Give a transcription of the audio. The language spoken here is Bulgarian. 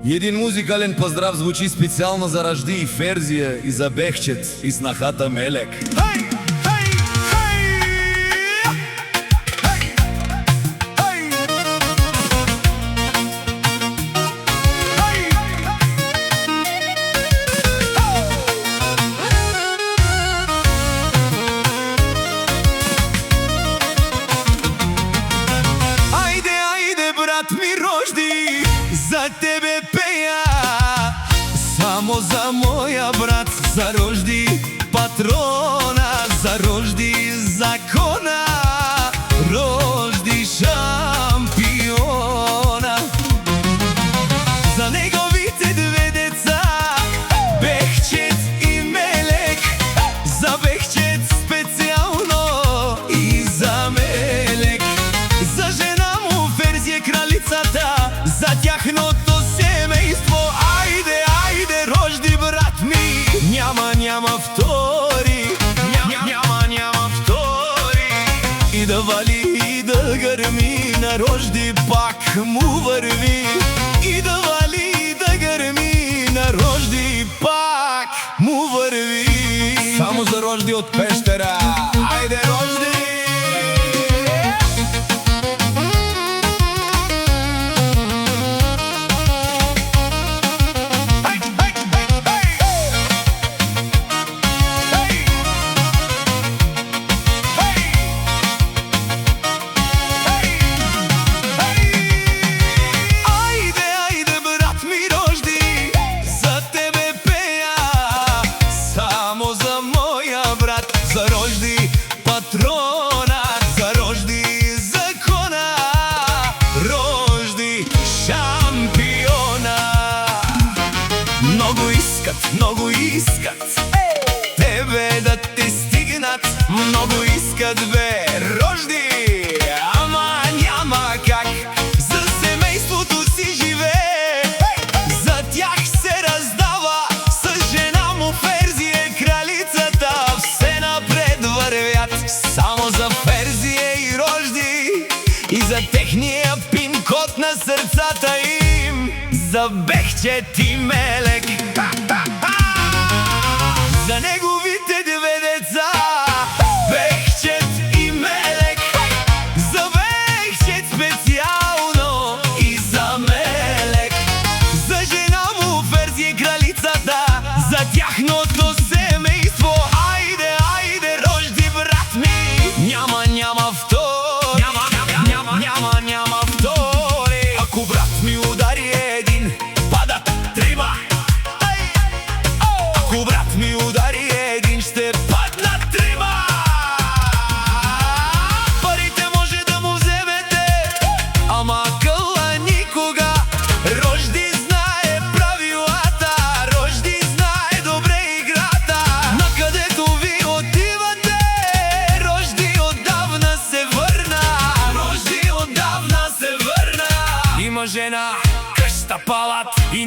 Един музикален поздрав звучи специјално за Ражди и Ферзија и за Бехчет и снахата Мелек. Ми Рожди, за тебе пеја, само за моја брат, за Рожди патрона, за Рожди закона, Рожди шампиона. За неговите две деца, Бехчет и Мелек, за Бехчет специјално и за Мелек, за жена му Ферзија кралицата, за тяхното семејство. Ајде, ајде, Рожди брат ми, няма втори, няма втори. И да вали, и да грми, на Рожди пак му върви. И да вали, и да грми, на Рожди пак му върви. Само за Рожди од Пештера. Ајде, Рожди! За Рожди патрона, за Рожди закона, Рожди шампиона. Много искат тебе да те стигнат, много искат бе, Рожди, ама няма как. За семейството си живее, за тях се раздава, с жена му Ферзија кралицата все напред вървят. Само за Ферзија и Рожди и за техния пин-код на сърцата им, за Бехчет и Мелек, за неговите две деца, Бехчет и Мелек, за Бехчет специјално и за Мелек, за жена му Ферзија кралицата, за тяхното семејство. Ајде, ајде, Рожди брат ми, няма втори, няма втори. Ако брат ми удари един, падат трима. Ако брат ми удари един, ще паднат трима. Парите може да му вземете, ама акъла никога. Рожди знае правилата, Рожди знае добре играта. Накъдето ви отивате, Рожди отдавна се върна. Рожди отдавна се върна. Има жена, къща палат и